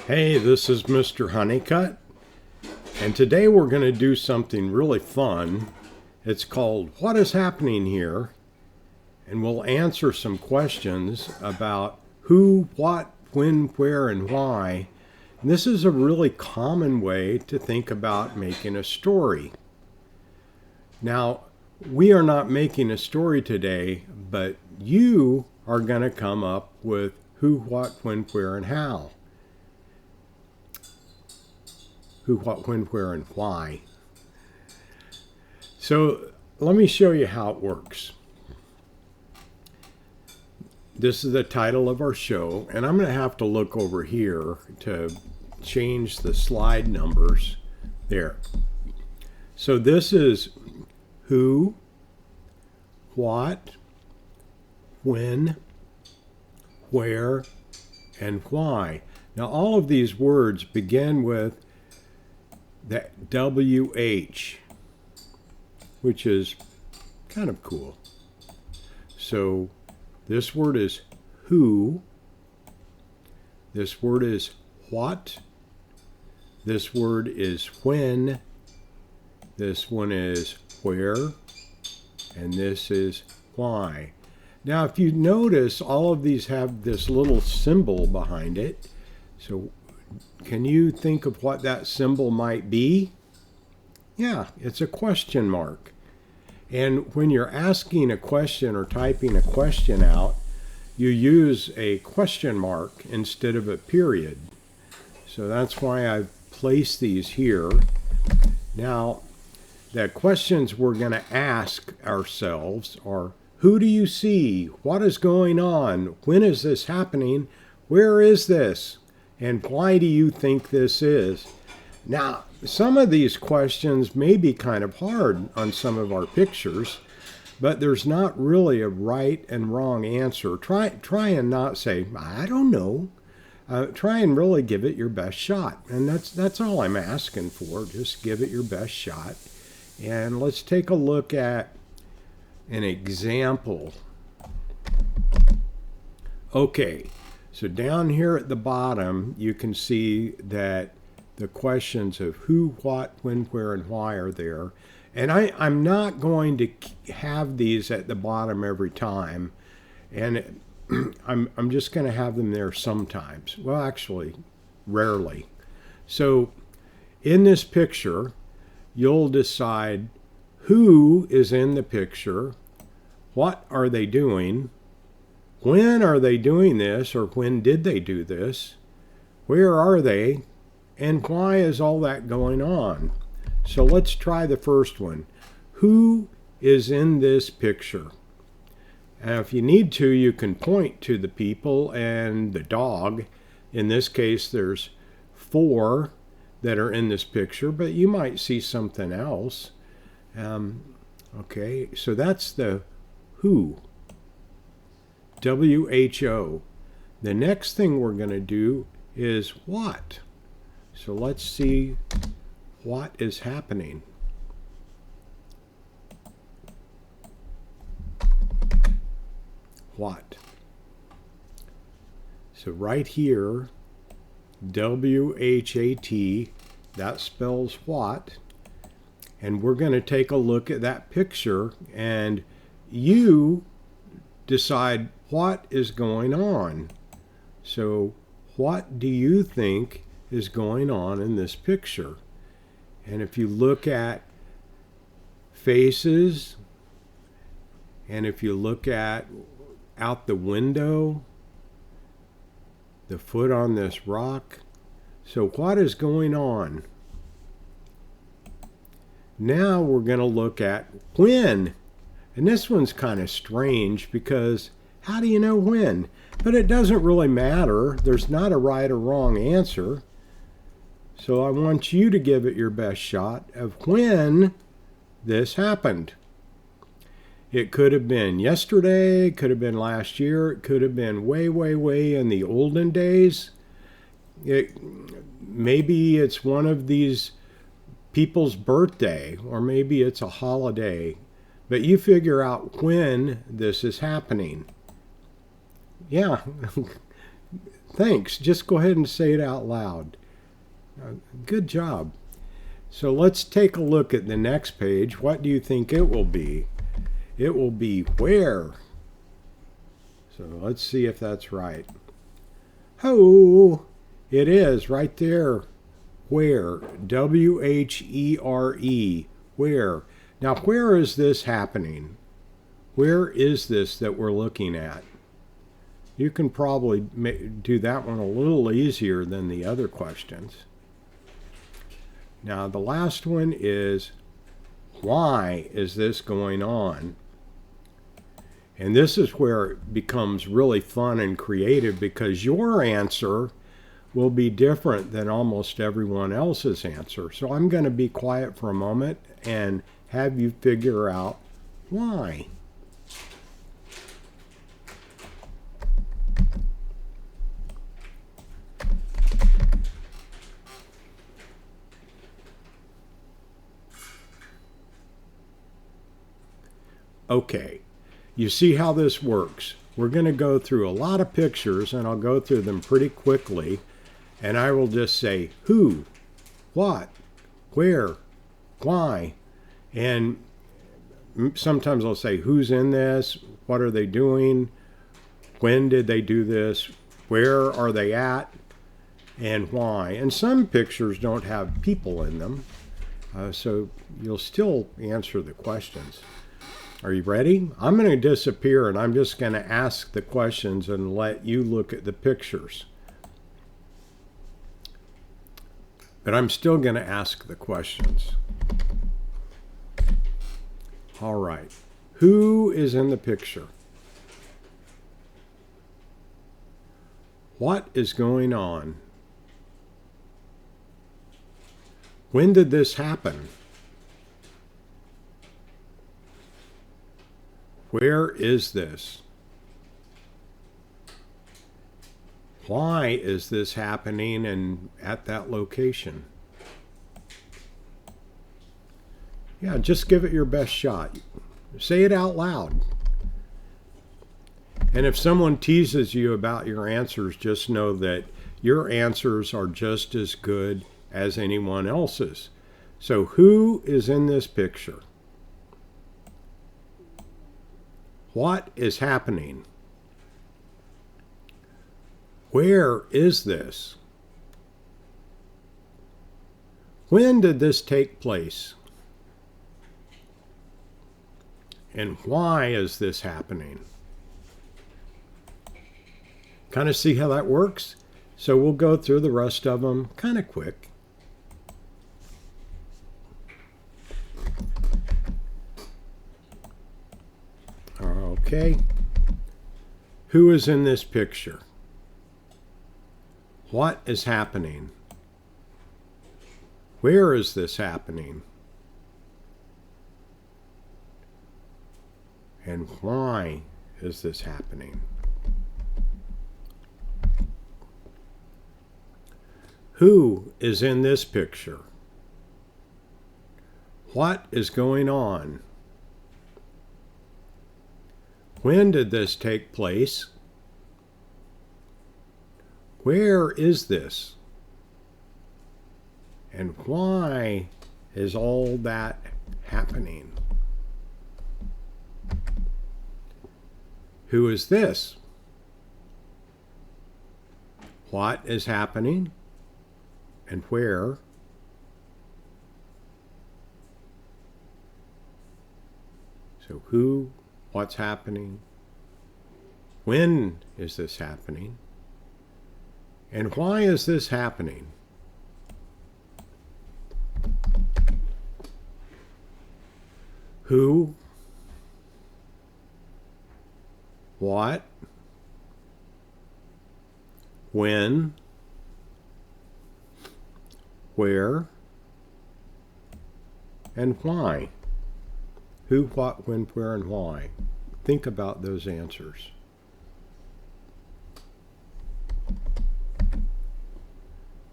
Hey, this is Mr. Honeycutt, and today we're going to do something really fun. It's called What is Happening Here? And we'll answer some questions about who, what, when, where, and why. And this is a really common way to think about making a story. Now, we are not making a story today, but you are going to come up with who, what, when, where, and how. Who, what, when, where, and why. So let me show you how it works. This is the title of our show, and I'm going to have to look over here to change the slide numbers there. So this is who, what, when, where, and why. Now all of these words begin with that WH, which is kind of cool. So this word is who, this word is what, this word is when, this one is where, and this is why. Now if you notice, all of these have this little symbol behind it. So can you think of what that symbol might be? Yeah, it's a question mark. And when you're asking a question or typing a question out, you use a question mark instead of a period. So that's why I've placed these here. Now, the questions we're going to ask ourselves are, who do you see? What is going on? When is this happening? Where is this? And why do you think this is? Now, some of these questions may be kind of hard on some of our pictures, but there's not really a right and wrong answer. Try and not say, I don't know. Try and really give it your best shot. And that's all I'm asking for. Just give it your best shot. And let's take a look at an example. Okay. So down here at the bottom, you can see that the questions of who, what, when, where, and why are there. And I'm not going to have these at the bottom every time. And I'm just going to have them there sometimes. Well, actually, rarely. So in this picture, you'll decide who is in the picture, what are they doing, when are they doing this, or when did they do this? Where are they? And why is all that going on? So let's try the first one. Who is in this picture? And if you need to, you can point to the people and the dog. In this case, there's 4 that are in this picture, but you might see something else. Okay, so that's the who. WHO. The next thing we're going to do is what. So let's see what is happening. What. So right here, WHAT, that spells what. And we're going to take a look at that picture, and you decide what is going on. So what do you think is going on in this picture? And if you look at faces, and if you look at out the window, the foot on this rock, so what is going on? Now we're going to look at when. And this one's kind of strange because how do you know when? But it doesn't really matter. There's not a right or wrong answer. So I want you to give it your best shot of when this happened. It could have been yesterday, it could have been last year, it could have been way, way, way in the olden days. Maybe it's one of these people's birthday, or maybe it's a holiday. But you figure out when this is happening. Yeah, Thanks. Just go ahead and say it out loud. Good job. So let's take a look at the next page. What do you think it will be? It will be where. So let's see if that's right. Oh, it is right there. Where. W-H-E-R-E. Where. Now, where is this happening? Where is this that we're looking at? You can probably do that one a little easier than the other questions. Now, the last one is, why is this going on? And this is where it becomes really fun and creative, because your answer will be different than almost everyone else's answer. So I'm going to be quiet for a moment and have you figure out why. Okay, you see how this works. We're going to go through a lot of pictures, and I'll go through them pretty quickly, and I will just say who, what, where, why, and sometimes I'll say who's in this, what are they doing, when did they do this, where are they at, and why. And some pictures don't have people in them, so you'll still answer the questions. Are you ready? I'm going to disappear, and I'm just going to ask the questions and let you look at the pictures. But I'm still going to ask the questions. All right. Who is in the picture? What is going on? When did this happen? Where is this? Why is this happening and at that location? Yeah, just give it your best shot. Say it out loud. And if someone teases you about your answers, just know that your answers are just as good as anyone else's. So who is in this picture? What is happening? Where is this? When did this take place? And why is this happening? Kind of see how that works? So we'll go through the rest of them kind of quick. Okay. Who is in this picture? What is happening? Where is this happening? And why is this happening? Who is in this picture? What is going on? When did this take place? Where is this? And why is all that happening? Who is this? What is happening? And where? So who, what's happening? When is this happening? And why is this happening? Who, what, when, where, and why. Who, what, when, where, and why. Think about those answers.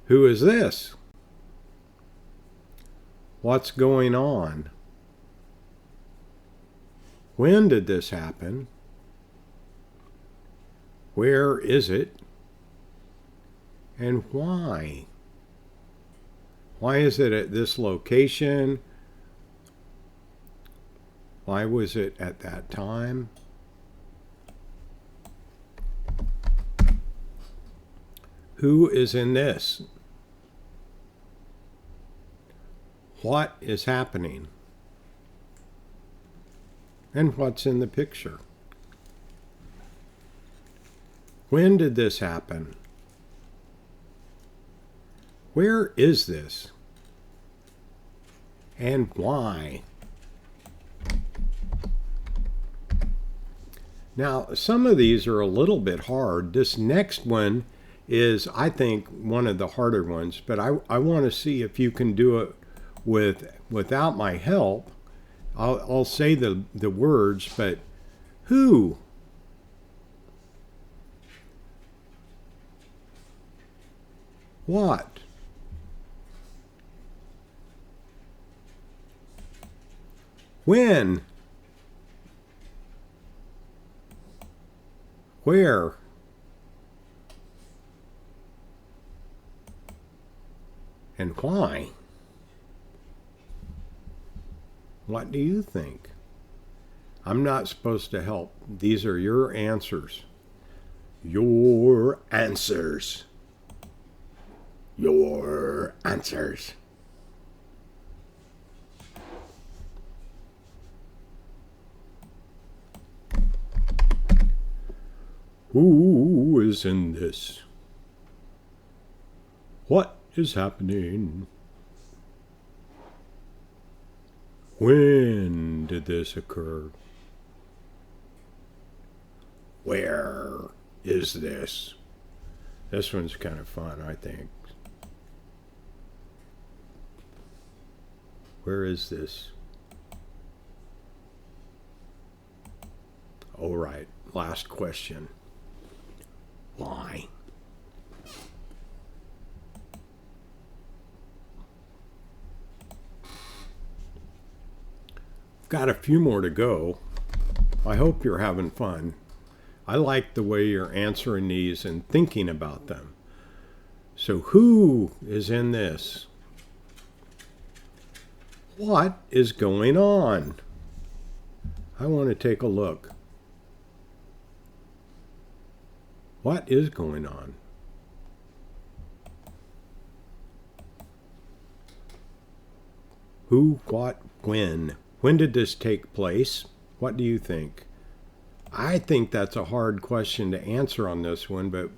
Who is this? What's going on? When did this happen? Where is it? And why? Why is it at this location? Why was it at that time? Who is in this? What is happening? And what's in the picture? When did this happen? Where is this? And why? Now, some of these are a little bit hard. This next one is, I think, one of the harder ones, but I want to see if you can do it without my help. I'll say the words, but who? What? When? Where? And why? What do you think? I'm not supposed to help. These are your answers. Your answers. Your answers. Who is in this? What is happening? When did this occur? Where is this? This one's kind of fun, I think. Where is this? All right, last question. Why? Got a few more to go. I hope you're having fun. I like the way you're answering these and thinking about them. So who is in this? What is going on? I want to take a look. What is going on? Who, what, when? When did this take place? What do you think? I think that's a hard question to answer on this one, but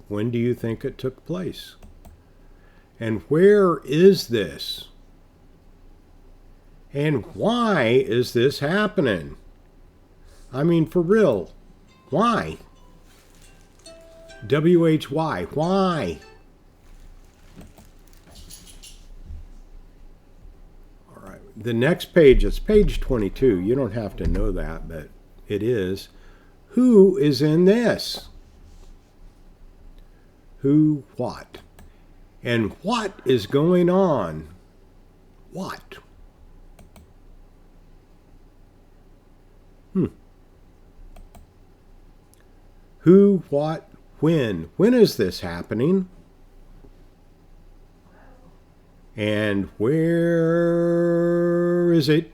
when do you think it took place? And where is this? And why is this happening? I mean, for real, why? W-H-Y, why? All right, the next page, it's page 22. You don't have to know that, but it is. Who is in this? Who, what? And what is going on? What? Who, what, when? When is this happening? And where is it?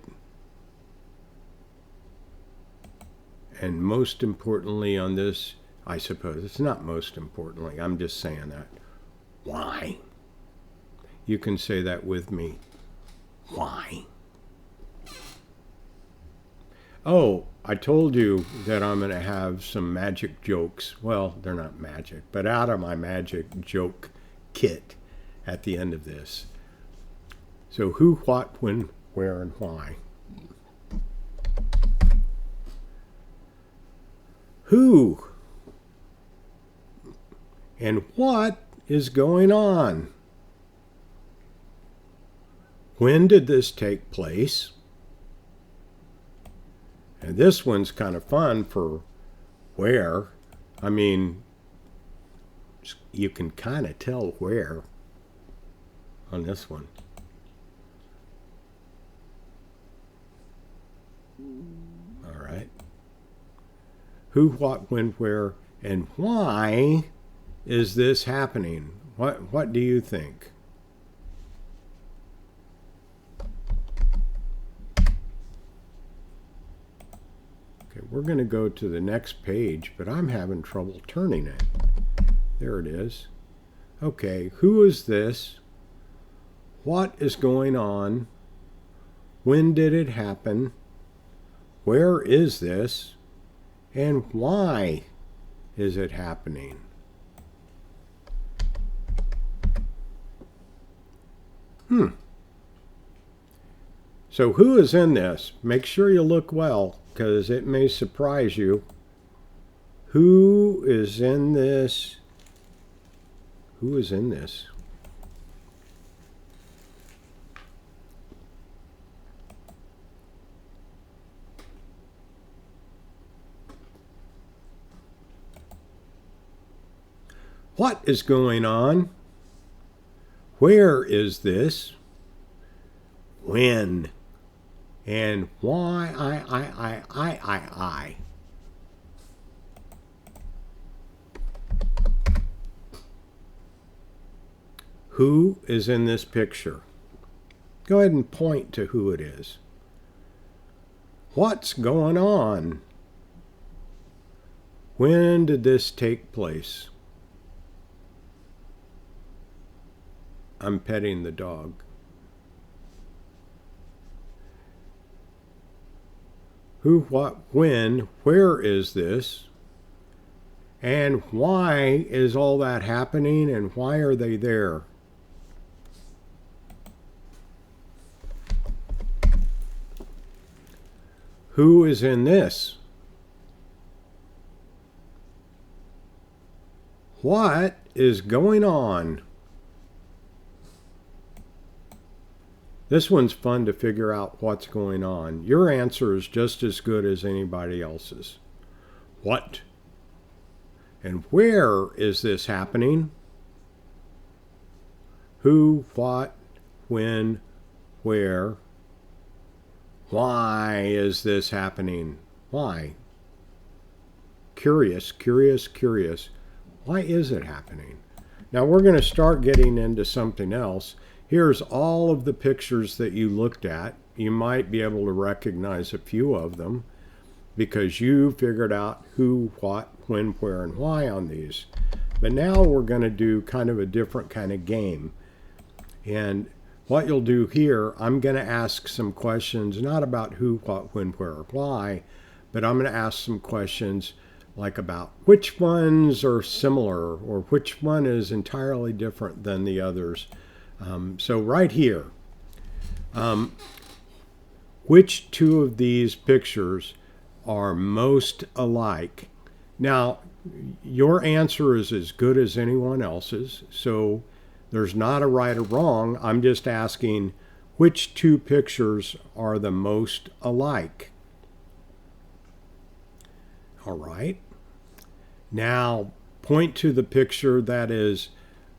And most importantly on this, I suppose, it's not most importantly, I'm just saying that. Why? You can say that with me. Why? Oh, I told you that I'm going to have some magic jokes. Well, they're not magic, but out of my magic joke kit at the end of this. So who, what, when, where, and why? Who and what is going on? When did this take place? And this one's kind of fun for where. I mean, you can kind of tell where on this one. All right. Who, what, when, where, and why is this happening? What do you think? Okay, we're going to go to the next page, but I'm having trouble turning it. There it is. Okay, who is this? What is going on? When did it happen? Where is this? And why is it happening? So who is in this? Make sure you look well, because it may surprise you. Who is in this? Who is in this? What is going on? Where is this? When? And why? I. Who is in this picture? Go ahead and point to who it is. What's going on? When did this take place? I'm petting the dog. Who, what, when, where is this? And why is all that happening, and why are they there? Who is in this? What is going on? This one's fun to figure out what's going on. Your answer is just as good as anybody else's. What? And where is this happening? Who, what, when, where? Why is this happening? Why? Curious, curious, curious. Why is it happening? Now we're going to start getting into something else. Here's all of the pictures that you looked at. You might be able to recognize a few of them because you figured out who, what, when, where, and why on these. But now we're going to do kind of a different kind of game. And what you'll do here, I'm going to ask some questions, not about who, what, when, where, or why, but I'm going to ask some questions like about which ones are similar or which one is entirely different than the others. So right here, which two of these pictures are most alike? Now, your answer is as good as anyone else's, so there's not a right or wrong. I'm just asking which two pictures are the most alike. All right. Now, point to the picture that is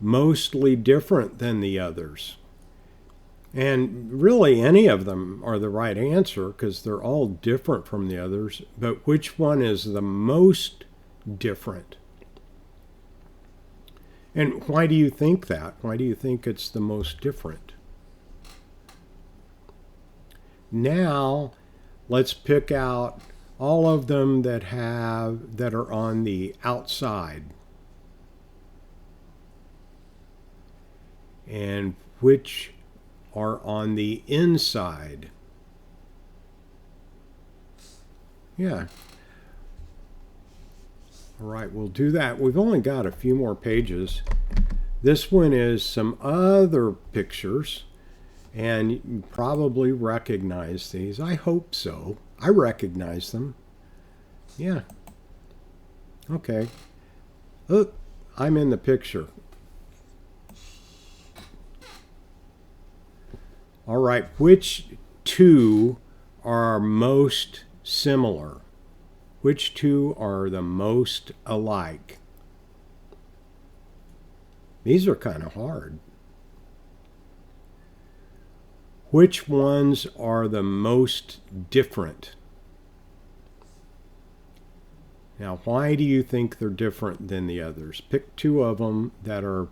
mostly different than the others. And really, any of them are the right answer because they're all different from the others. But which one is the most different? And why do you think that? Why do you think it's the most different? Now, let's pick out all of them that are on the outside. And which are on the inside. Yeah. All right, we'll do that. We've only got a few more pages. This one is some other pictures, and you probably recognize these. I hope so. I recognize them. Yeah. Okay. Look, I'm in the picture. All right, which two are most similar? Which two are the most alike? These are kind of hard. Which ones are the most different? Now, why do you think they're different than the others? Pick two of them that are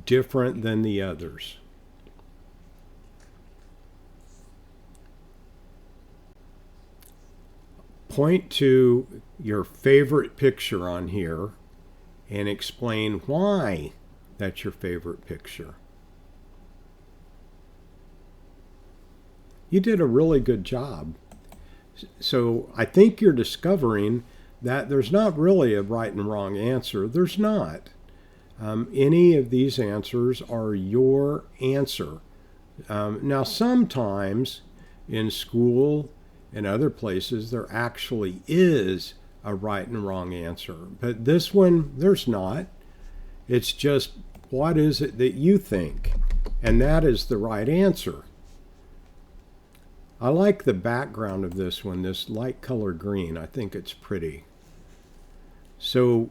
different than the others? Point to your favorite picture on here and explain why that's your favorite picture. You did a really good job. So I think you're discovering that there's not really a right and wrong answer. There's not. Any of these answers are your answer. Now, sometimes in school and other places, there actually is a right and wrong answer. But this one, there's not. It's just, what is it that you think? And that is the right answer. I like the background of this one, this light color green. I think it's pretty. So,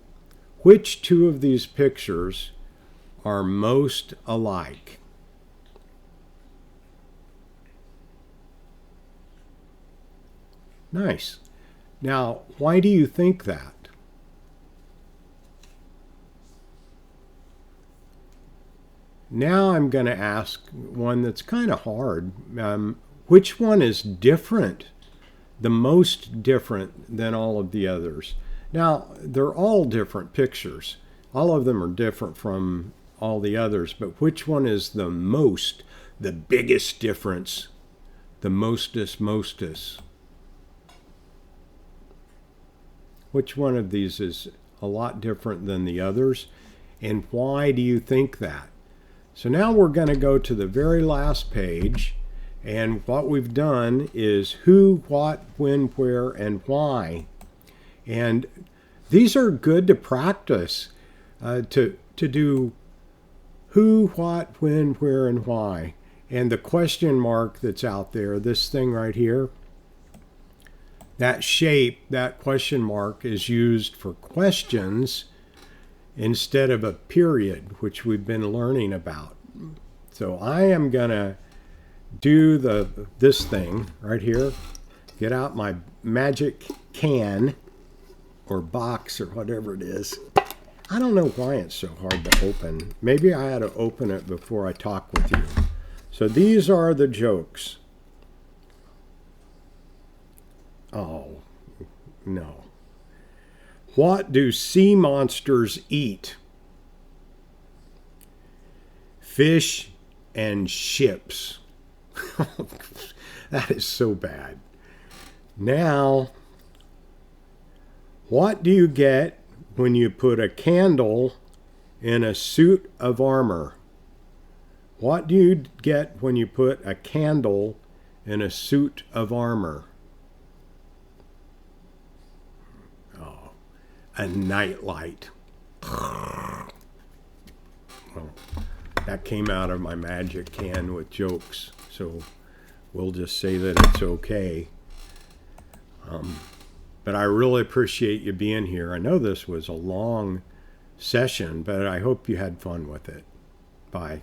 which two of these pictures are most alike? Nice. Now, why do you think that? Now I'm going to ask one that's kind of hard. Which one is different, the most different than all of the others? Now, they're all different pictures. All of them are different from all the others, but which one is the most, the biggest difference, the mostest? Which one of these is a lot different than the others, and why do you think that? So now we're going to go to the very last page, and what we've done is who, what, when, where, and why. And these are good to practice, to do who, what, when, where, and why. And the question mark that's out there, this thing right here, that shape, that question mark is used for questions instead of a period, which we've been learning about. So I am going to do this thing right here, get out my magic can or box or whatever it is. I don't know why it's so hard to open. Maybe I had to open it before I talk with you. So these are the jokes. Oh, no. What do sea monsters eat? Fish and ships. That is so bad. Now, what do you get when you put a candle in a suit of armor? What do you get when you put a candle in a suit of armor? Oh, a nightlight. Well, that came out of my magic can with jokes, so we'll just say that it's okay. But I really appreciate you being here. I know this was a long session, but I hope you had fun with it. Bye.